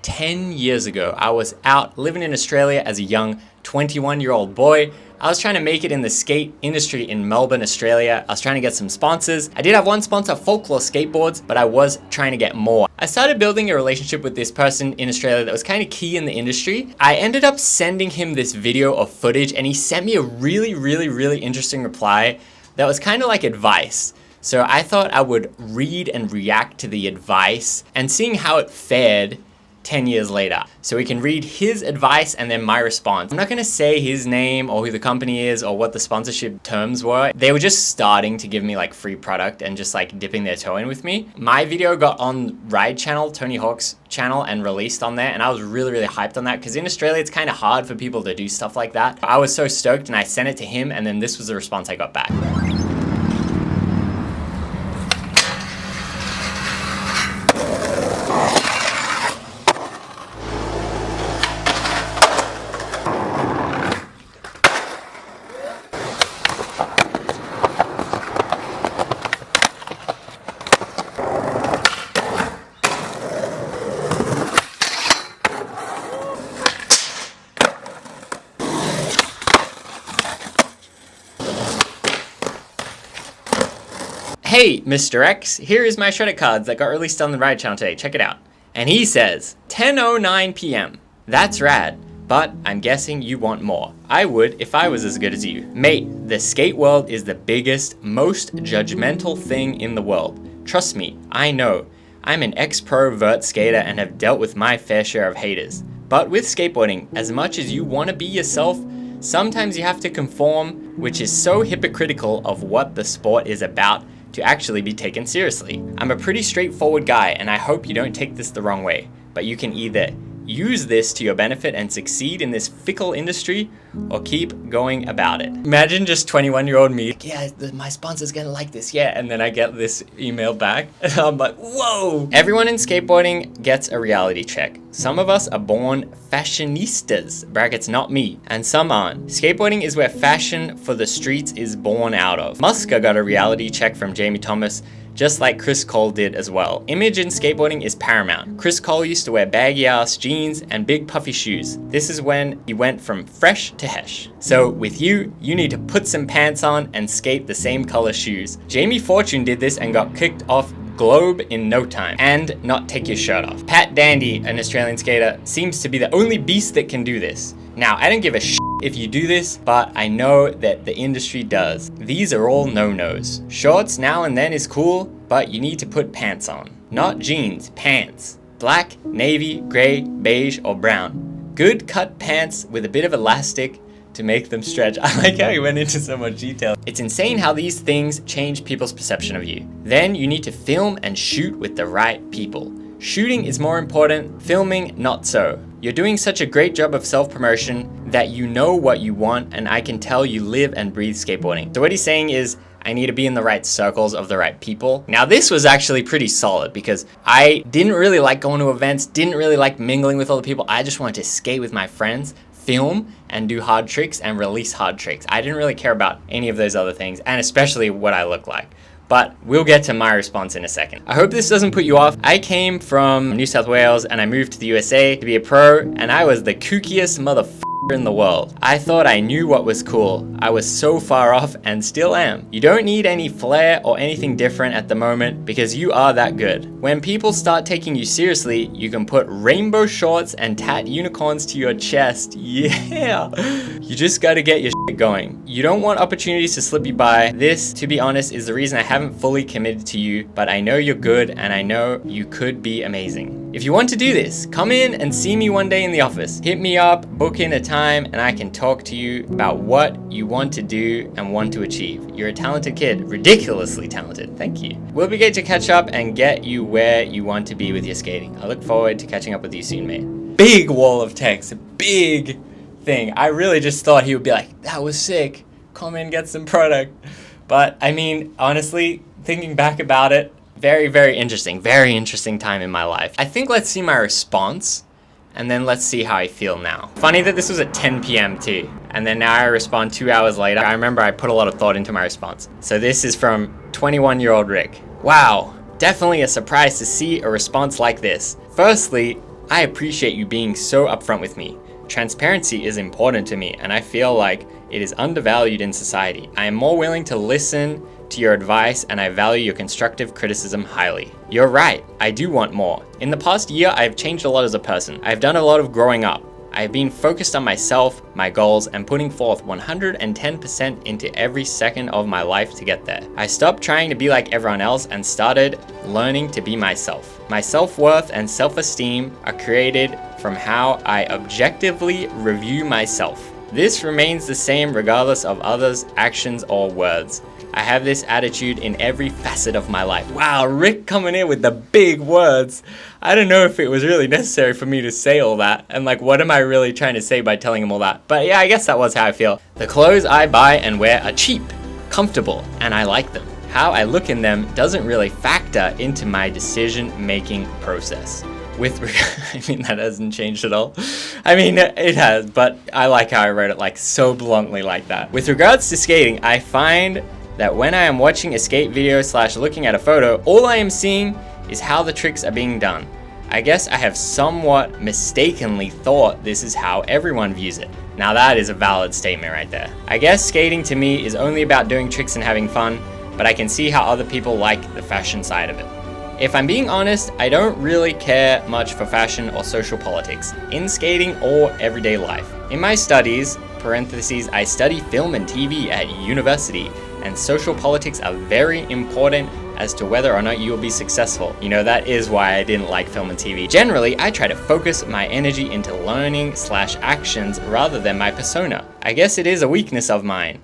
10 years ago. I was out living in Australia as a young 21-year-old boy. I was trying to make it in the skate industry in Melbourne, Australia. I was trying to get some sponsors. I did have one sponsor, Folklore Skateboards, but I was trying to get more. I started building a relationship with this person in Australia that was kind of key in the industry. I ended up sending him this video of footage and he sent me a really interesting reply that was kind of like advice. So I thought I would read and react to the advice and seeing how it fared 10 years later. So we can read his advice and then my response. I'm not gonna say his name or who the company is or what the sponsorship terms were. They were just starting to give me like free product and just like dipping their toe in with me. My video got on Ride channel, Tony Hawk's channel, and released on there, and I was really hyped on that because in Australia it's kind of hard for people to do stuff like that. I was so stoked and I sent it to him, and then this was the response I got back. Hey, Mr. X, here is my credit cards that got released on the Ride channel today. Check it out. And he says, 10:09 p.m. That's rad, but I'm guessing you want more. I would if I was as good as you. Mate, the skate world is the biggest, most judgmental thing in the world. Trust me, I know. I'm an ex-pro vert skater and have dealt with my fair share of haters. But with skateboarding, as much as you want to be yourself, sometimes you have to conform, which is so hypocritical of what the sport is about to actually be taken seriously. I'm a pretty straightforward guy and I hope you don't take this the wrong way, but you can either use this to your benefit and succeed in this fickle industry or keep going about it. Imagine just 21-year-old me, like, yeah, my sponsor's gonna like this, yeah, and then I get this email back and I'm like, whoa! Everyone in skateboarding gets a reality check. Some of us are born fashionistas, brackets not me, and some aren't. Skateboarding is where fashion for the streets is born out of. Muska got a reality check from Jamie Thomas, just like Chris Cole did as well. Image in skateboarding is paramount. Chris Cole used to wear baggy ass jeans and big puffy shoes. This is when he went from fresh to hesh. So with you need to put some pants on and skate the same color shoes. Jamie Fortune did this and got kicked off Globe in no time, and not take your shirt off. Pat Dandy, an Australian skater, seems to be the only beast that can do this. Now, I don't give a shit if you do this, but I know that the industry does. These are all no-nos. Shorts now and then is cool, but you need to put pants on. Not jeans, pants. Black, navy, gray, beige, or brown. Good cut pants with a bit of elastic to make them stretch. I like how he went into so much detail. It's insane how these things change people's perception of you. Then you need to film and shoot with the right people. Shooting is more important, filming not so. You're doing such a great job of self-promotion that you know what you want, and I can tell you live and breathe skateboarding. So what he's saying is, I need to be in the right circles of the right people. Now this was actually pretty solid because I didn't really like going to events, didn't really like mingling with other people. I just wanted to skate with my friends, film and do hard tricks and release hard tricks. I didn't really care about any of those other things, and especially what I look like. But we'll get to my response in a second. I hope this doesn't put you off. I came from New South Wales and I moved to the USA to be a pro, and I was the kookiest motherfucker in the world. I thought I knew what was cool. I was so far off and still am. You don't need any flair or anything different at the moment because you are that good. When people start taking you seriously, you can put rainbow shorts and tat unicorns to your chest. Yeah! You just gotta get your shit going. You don't want opportunities to slip you by. This, to be honest, is the reason I haven't fully committed to you, but I know you're good and I know you could be amazing. If you want to do this, come in and see me one day in the office. Hit me up, book in a time, and I can talk to you about what you want to do and want to achieve. You're a talented kid, ridiculously talented. Thank you. We'll be great to catch up and get you where you want to be with your skating. I look forward to catching up with you soon, mate. Big wall of text, big thing. I really just thought he would be like, that was sick. Come in, get some product. But I mean, honestly, thinking back about it, very interesting time in my life. I think let's see my response and then let's see how I feel now. Funny that this was at 10 p.m. too. And then now I respond 2 hours later. I remember I put a lot of thought into my response. So this is from 21-year-old Rick. Wow, definitely a surprise to see a response like this. Firstly, I appreciate you being so upfront with me. Transparency is important to me, and I feel like it is undervalued in society. I am more willing to listen to your advice, and I value your constructive criticism highly. You're right, I do want more. In the past year, I have changed a lot as a person. I have done a lot of growing up. I have been focused on myself, my goals, and putting forth 110% into every second of my life to get there. I stopped trying to be like everyone else and started learning to be myself. My self-worth and self-esteem are created from how I objectively review myself. This remains the same regardless of others' actions or words. I have this attitude in every facet of my life. Wow, Rick coming in with the big words. I don't know if it was really necessary for me to say all that. And like, what am I really trying to say by telling him all that? But yeah, I guess that was how I feel. The clothes I buy and wear are cheap, comfortable, and I like them. How I look in them doesn't really factor into my decision-making process. I mean, that hasn't changed at all. I mean, it has, but I like how I wrote it like so bluntly like that. With regards to skating, I find that when I am watching a skate video / looking at a photo, all I am seeing is how the tricks are being done. I guess I have somewhat mistakenly thought this is how everyone views it. Now that is a valid statement right there. I guess skating to me is only about doing tricks and having fun, but I can see how other people like the fashion side of it. If I'm being honest, I don't really care much for fashion or social politics, in skating or everyday life. In my studies, parentheses, I study film and TV at university, and social politics are very important as to whether or not you will be successful. You know, that is why I didn't like film and TV. Generally, I try to focus my energy into learning / actions rather than my persona. I guess it is a weakness of mine.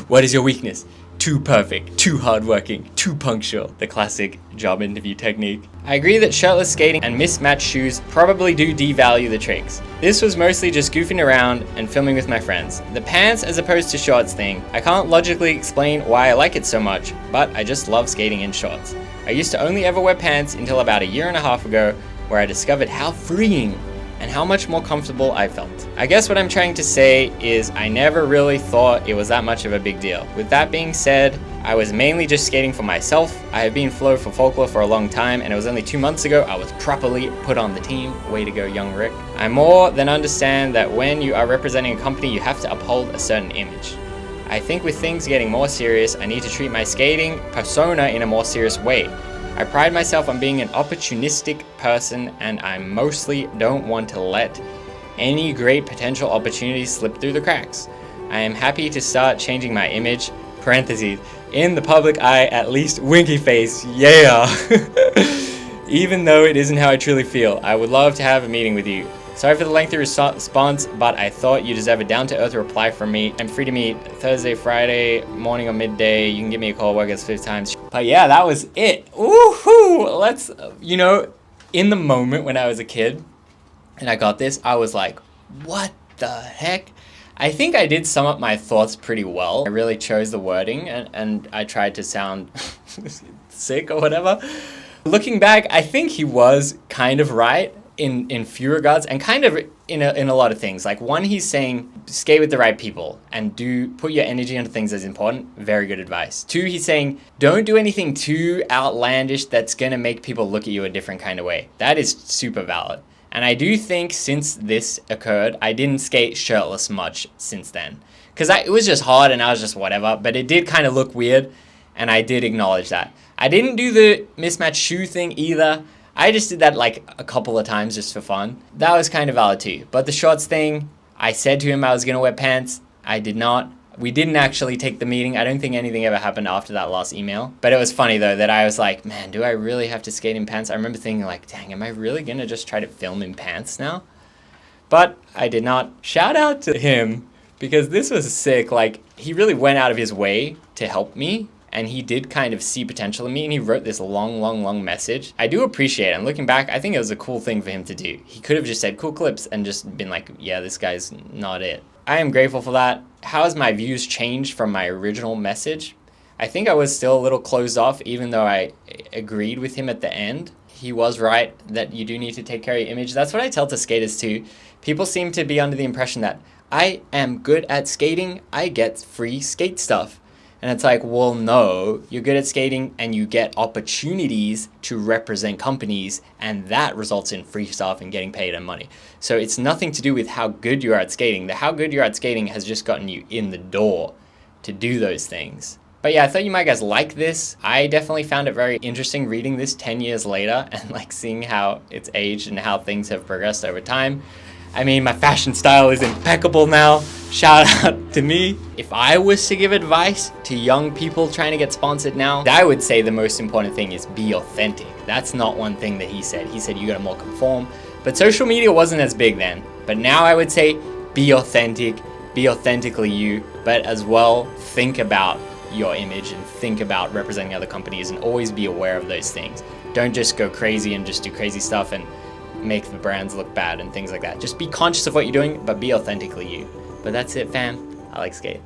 What is your weakness? Too perfect, too hardworking, too punctual. The classic job interview technique. I agree that shirtless skating and mismatched shoes probably do devalue the tricks. This was mostly just goofing around and filming with my friends. The pants as opposed to shorts thing, I can't logically explain why I like it so much, but I just love skating in shorts. I used to only ever wear pants until about a year and a half ago, where I discovered how freeing and how much more comfortable I felt. I guess what I'm trying to say is I never really thought it was that much of a big deal. With that being said, I was mainly just skating for myself. I have been flow for folklore for a long time, and it was only 2 months ago I was properly put on the team. Way to go, young Rick. I more than understand that when you are representing a company, you have to uphold a certain image. I think with things getting more serious, I need to treat my skating persona in a more serious way. I pride myself on being an opportunistic person, and I mostly don't want to let any great potential opportunities slip through the cracks. I am happy to start changing my image, parentheses, in the public eye, at least winky face, yeah. Even though it isn't how I truly feel. I would love to have a meeting with you. Sorry for the lengthy response, but I thought you deserve a down-to-earth reply from me. I'm free to meet Thursday, Friday, morning or midday. You can give me a call, work at 5 times. But yeah, that was it. Woohoo! Let's, you know, in the moment when I was a kid and I got this, I was like, what the heck? I think I did sum up my thoughts pretty well. I really chose the wording and I tried to sound sick or whatever. Looking back, I think he was kind of right in few regards, and kind of in a lot of things. Like, one, he's saying skate with the right people and do put your energy into things that's important. Very good advice. 2, he's saying don't do anything too outlandish that's gonna make people look at you a different kind of way. That is super valid. And I do think since this occurred, I didn't skate shirtless much since then, because it was just hard and I was just whatever, but it did kind of look weird, and I did acknowledge that. I didn't do the mismatched shoe thing either. I just did that like a couple of times just for fun. That was kind of valid too. But the shorts thing, I said to him I was going to wear pants. I did not. We didn't actually take the meeting. I don't think anything ever happened after that last email. But it was funny though that I was like, man, do I really have to skate in pants? I remember thinking like, dang, am I really going to just try to film in pants now? But I did not. Shout out to him, because this was sick. Like, he really went out of his way to help me. And he did kind of see potential in me, and he wrote this long message. I do appreciate it. And looking back, I think it was a cool thing for him to do. He could have just said cool clips and just been like, yeah, this guy's not it. I am grateful for that. How has my views changed from my original message? I think I was still a little closed off, even though I agreed with him at the end. He was right that you do need to take care of your image. That's what I tell to skaters too. People seem to be under the impression that I am good at skating, I get free skate stuff. And it's like, well, no, you're good at skating and you get opportunities to represent companies, and that results in free stuff and getting paid and money. So it's nothing to do with how good you are at skating. How good you're at skating has just gotten you in the door to do those things. But yeah, I thought you might guys like this. I definitely found it very interesting reading this 10 years later and like seeing how it's aged and how things have progressed over time. I mean, my fashion style is impeccable now. Shout out to me. If I was to give advice to young people trying to get sponsored now, I would say the most important thing is be authentic. That's not one thing that he said. He said you gotta more conform. But social media wasn't as big then. But now I would say be authentic, be authentically you, but as well think about your image and think about representing other companies, and always be aware of those things. Don't just go crazy and just do crazy stuff and make the brands look bad and things like that. Just be conscious of what you're doing, but be authentically you. But that's it, fam. I like skate.